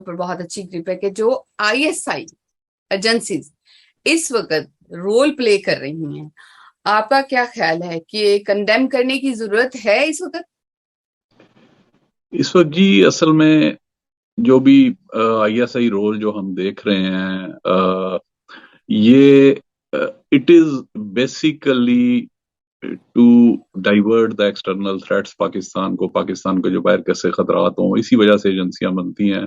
پر بہت اچھی گریپ ہے کہ جو آئی ایس آئی ایجنسیز اس وقت رول پلے کر رہی ہیں، آپ کا کیا خیال ہے کہ کنڈیم کرنے کی ضرورت ہے اس وقت؟ اس وقت جی اصل میں جو بھی آئی ایس آئی رول جو ہم دیکھ رہے ہیں یہ it is basically to divert the external threats Pakistan کو جو باہر کیسے خطرات ہوں، اسی وجہ سے ایجنسیاں بنتی ہیں.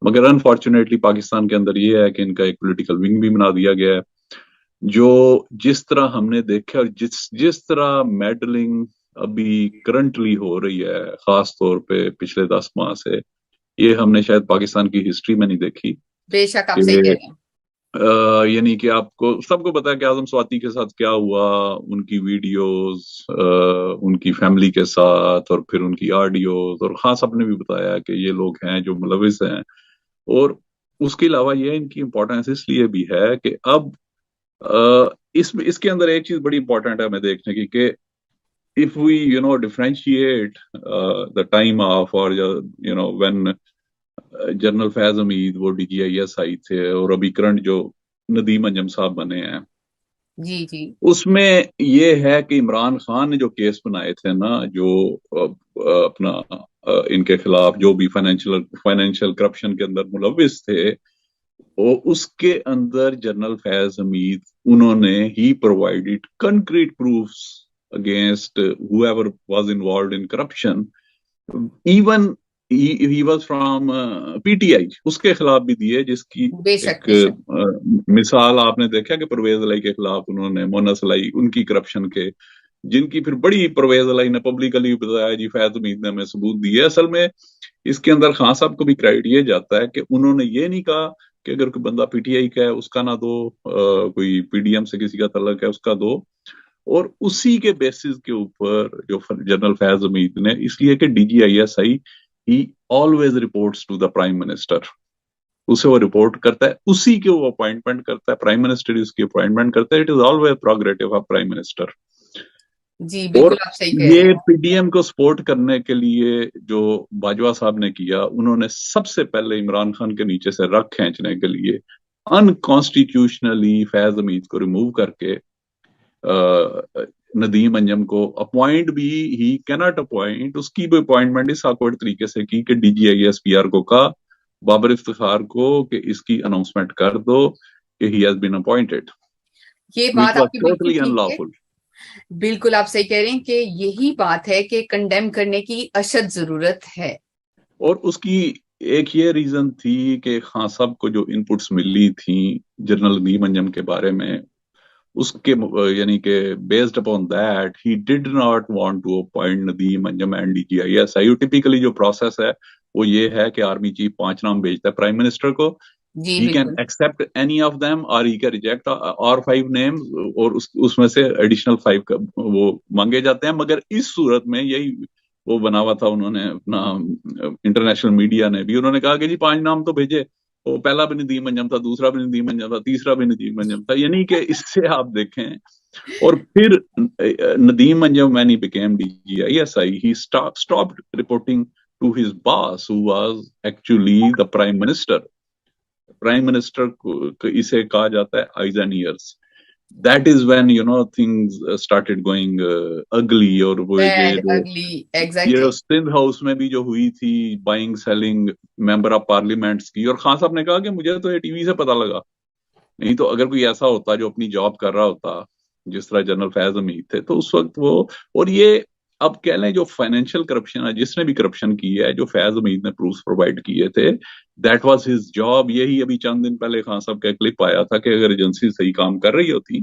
مگر انفارچونیٹلی پاکستان کے اندر یہ ہے کہ ان کا ایک پولیٹیکل ونگ بھی بنا دیا گیا ہے، جو جس طرح ہم نے دیکھا اور جس طرح میڈلنگ ابھی کرنٹلی ہو رہی ہے، خاص طور پہ پچھلے 10 ماہ سے، یہ ہم نے شاید پاکستان کی ہسٹری میں نہیں دیکھی. بے شک آپ صحیح کہ کہہ رہے ہیں. یعنی کہ آپ کو سب کو پتا ہے کہ اعظم سواتی کے ساتھ کیا ہوا، ان کی ویڈیوز ان کی فیملی کے ساتھ، اور پھر ان کی آڈیوز، اور خان صاحب نے بھی بتایا کہ یہ لوگ ہیں جو ملوث ہیں. اور اس کے علاوہ یہ ان کی امپورٹنس اس لیے بھی ہے کہ اب اس کے اندر ایک چیز بڑی امپورٹنٹ ہے ہمیں دیکھنے کی کہ if we differentiate the time of or when general Faiz Hameed وہ ڈی جی آئی ایس آئی تھے، اور ابھی کرنٹ جو ندیم انجم صاحب بنے ہیں، جی جی اس میں یہ ہے کہ عمران خان نے جو کیس بنائے تھے نا، جو اپنا ان کے خلاف جو بھی فائنینشیل کرپشن کے اندر ملوث تھے، وہ اس کے اندر جنرل فیض حمید انہوں نے he provided concrete proofs against whoever was involved in corruption. Even he was from PTI، اس کے خلاف بھی دیے، جس کی بے ایک شک بے شک. مثال آپ نے دیکھا کہ پرویز علائی کے خلاف انہوں نے، مونس علائی، ان کی کرپشن کے، جن کی پھر بڑی پرویز علائی نے پبلکلی بتایا جی فیض حمید نے ہمیں ثبوت دیے. اصل میں اس کے اندر خان صاحب کو بھی کریڈٹ یہ جاتا ہے کہ انہوں نے یہ نہیں کہا کہ اگر کوئی بندہ پی ٹی آئی کا ہے اس کا نہ دو، کوئی پی ڈی ایم سے کسی کا تعلق ہے اس کا دو. اور اسی کے بیسس کے اوپر جو جنرل فیض حمید نے، اس لیے کہ D G I S I he always reports to the prime minister, اسے وہ رپورٹ کرتا ہے، اسی کے وہ اپوائنٹمنٹ کرتا ہے، پرائم منسٹر اس کی اپوائنٹمنٹ کرتا ہے. It is always prerogative of prime minister. جی اور بالکل آپ صحیح کہہ رہے یہ ہیں. پی ڈی ایم کو سپورٹ کرنے کے لیے جو باجوہ صاحب نے کیا، انہوں نے سب سے پہلے عمران خان کے نیچے سے رگ کھینچنے کے لیے انکانسٹیٹیوشنلی فیض حمید کو ریموو کر کے ندیم انجم کو اپوائنٹ بھی، ہی کینٹ اپوائنٹ، اس کی بھی اپوائنٹمنٹ اس آکورڈ طریقے سے کی کہ D G I S P R کو کہا، بابر افتخار کو، کہ اس کی اناؤنسمنٹ کر دو کہ ہی ہیز بین اپوائنٹڈ، یہ which بات آپ was کی بالکل totally ٹھیک ہے. unlawful. بالکل آپ صحیح کہہ رہے ہیں کہ یہی بات ہے کہ کنڈیم کرنے کی اشد ضرورت ہے. اور اس کی ایک یہ ریزن تھی کہ خان صاحب کو جو ان پٹس ملی تھیں جنرل ندیم انجم کے بارے میں، اس کے یعنی کہ based upon that he did not want to appoint Nadeem Anjum and D G I S I. Typically جو پروسیس ہے وہ یہ ہے کہ آرمی چیف 5 نام بھیجتا ہے پرائم منسٹر کو، جی ہی کین بالکل. ایکسپٹ اینی آف دیم اور ہی کین ریجیکٹ اور 5 نیمز، اور اس میں سے ایڈیشنل 5 وہ مانگے جاتے ہیں. مگر اس صورت میں یہی وہ بنا ہوا تھا، انہوں نے اپنا انٹرنیشنل میڈیا نے بھی انہوں نے کہا کہ جی 5 نام تو بھیجے، وہ پہلا بھی ندیم انجم تھا، دوسرا بھی ندیم انجم تھا، تیسرا بھی ندیم انجم تھا. یعنی کہ اس سے آپ دیکھیں. اور پھر ندیم انجم when he became DGISI, he stopped reporting to his boss who was actually the prime minister. Prime minister کو اسے کہا جاتا ہے eyes and ears. That is when things started going ugly. اور وہ بیڈ اگلی ایگزیکٹلی. یہ سندھ ہاؤس میں بھی جو ہوئی تھی buying selling member of parliaments کی، اور خان صاحب نے کہا کہ مجھے تو یہ ٹی وی سے پتا لگا، نہیں تو اگر کوئی ایسا ہوتا جو اپنی جاب کر رہا ہوتا جس طرح جنرل فیض حمید تھے تو اس وقت وہ. اور یہ اب کہہ لیں جو فائنینشیل کرپشن ہے، جس نے بھی کرپشن کی ہے، جو فیض حمید نے پروفs پرووائڈ کیے تھے، دیٹ واز ہز جاب. یہی ابھی چند دن پہلے خان صاحب کا کلپ آیا تھا کہ اگر ایجنسی صحیح کام کر رہی ہوتی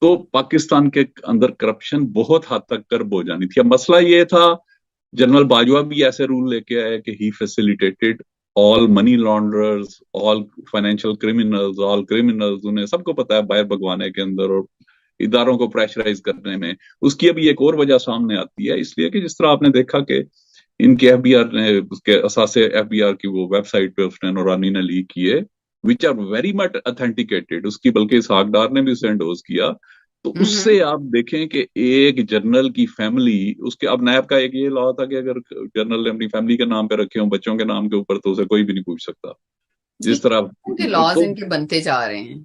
تو پاکستان کے اندر کرپشن بہت حد تک کرب ہو جانی تھی. اب مسئلہ یہ تھا، جنرل باجوہ بھی ایسے رول لے کے آئے کہ ہی facilitated all money launderers, all financial criminals, all criminals، انہیں سب کو پتا ہے باہر بھگوانے کے اندر اور اداروں کو پریشرائز کرنے میں. اس کی ابھی ایک اور وجہ سامنے آتی ہے، اس لیے کہ جس طرح آپ نے دیکھا کہ ان کے ایف بی آر نے، اس کے اثاثے ایف بی آر کی وہ ویب سائٹ پہ اس نے نورانی نے لیک کیے which are very much authenticated. اس کی بلکہ اسحاق ڈار نے بھی اسے انڈوز کیا تو اس سے آپ دیکھیں کہ ایک جنرل کی فیملی اس کے، اب نیب کا ایک یہ لا تھا کہ اگر جنرل نے اپنی فیملی کے نام پہ رکھے ہوں بچوں کے نام کے اوپر تو اسے کوئی بھی نہیں پوچھ سکتا جس طرح. کے لاز تو ان کے بنتے جا رہے ہیں.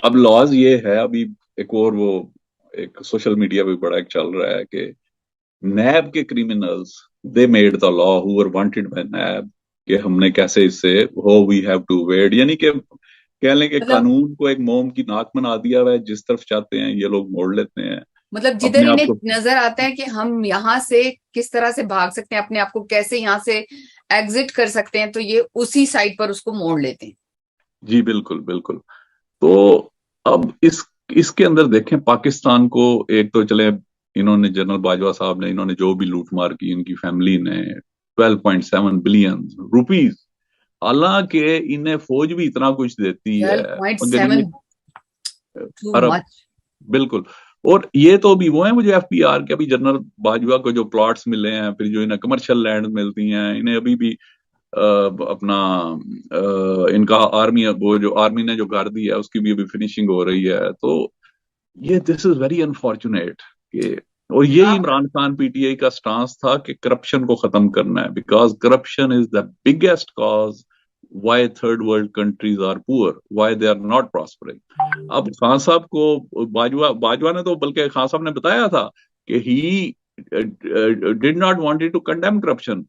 اب لاز یہ ہے ابھی ایک اور وہ ایک سوشل میڈیا پہ بڑا ایک چل رہا ہے کہ نیب کے criminals they made the law who were wanted by NAB کہ ہم نے کیسے اس سے ہو وی ہیو ٹو ویٹ، یعنی کہ کہہ لیں کہ مطلب قانون کو ایک موم کی ناک بنا دیا ہوا ہے، جس طرف چاہتے ہیں یہ لوگ موڑ لیتے ہیں جدھر اپنے آپ انہیں کو. نظر آتا ہے کہ ہم یہاں سے کس طرح سے بھاگ سکتے ہیں، اپنے آپ کو کیسے یہاں سے ایگزٹ کر سکتے ہیں، تو یہ اسی سائٹ پر اس کو موڑ لیتے ہیں. جی بالکل بالکل. تو اب اس کے اندر دیکھیں پاکستان کو، ایک تو چلے انہوں نے جنرل باجوہ صاحب نے انہوں نے جو بھی لوٹ مار کی ان کی فیملی نے 12.7 بلین روپیز، حالانکہ انہیں فوج بھی اتنا کچھ دیتی ہے مگر 12.7 یہ ٹو ارب. مچ. بالکل. اور یہ تو بھی وہ ہیں مجھے ایف پی آر کے ابھی جنرل باجوہ کو جو پلاٹس ملے ہیں، پھر جو انہیں کمرشل لینڈ ملتی ہیں، انہیں ابھی بھی اپنا ان کا آرمی، وہ جو آرمی نے جو گھر دیا ہے اس کی بھی ابھی فنیشنگ ہو رہی ہے. تو یہ دس از ویری انفارچونیٹ کہ، اور یہی Imran Khan P T I کا سٹانس تھا کہ کرپشن کو ختم کرنا ہے، because corruption is the biggest cause why third world countries are poor, why they are not prospering. اب خان صاحب کو باجوہ نے تو بلکہ خان صاحب نے بتایا تھا کہ he did not wanted to condemn corruption.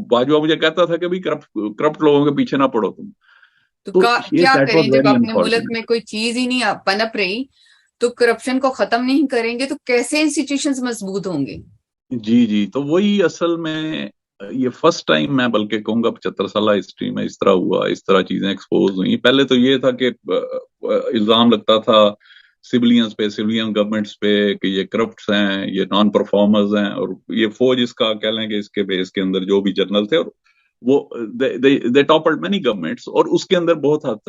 Bajwa مجھے کہتا تھا کہ بھی کرپٹ لوگوں کے پیچھے نہ پڑو تم. تو تو یہ کیا دیٹ کریں واز جب ویری اپنے ملک انفارچونیٹ. میں کوئی چیز ہی نہیں پنپ رہی، تو کرپشن کو ختم نہیں کریں گے تو کیسے انسٹیٹیوشنز مضبوط ہوں گے؟ جی جی. تو وہی اصل میں یہ فرسٹ ٹائم میں بلکہ کہوں گا 75 سالہ ہسٹری میں اس طرح ہوا، اس طرح چیزیں ایکسپوز ہوئی. پہلے تو یہ تھا کہ الزام لگتا تھا سویلینز پہ، سویلین گورنمنٹس پہ کہ یہ کرپٹس ہیں، یہ نان پرفارمرز ہیں، اور یہ فوج اس کا کہہ لیں کہ اس کے بیس کے اندر جو بھی جنرل تھے، اور وہ دے ٹاپلڈ مینی گورنمنٹس، اور اس کے اندر بہت حد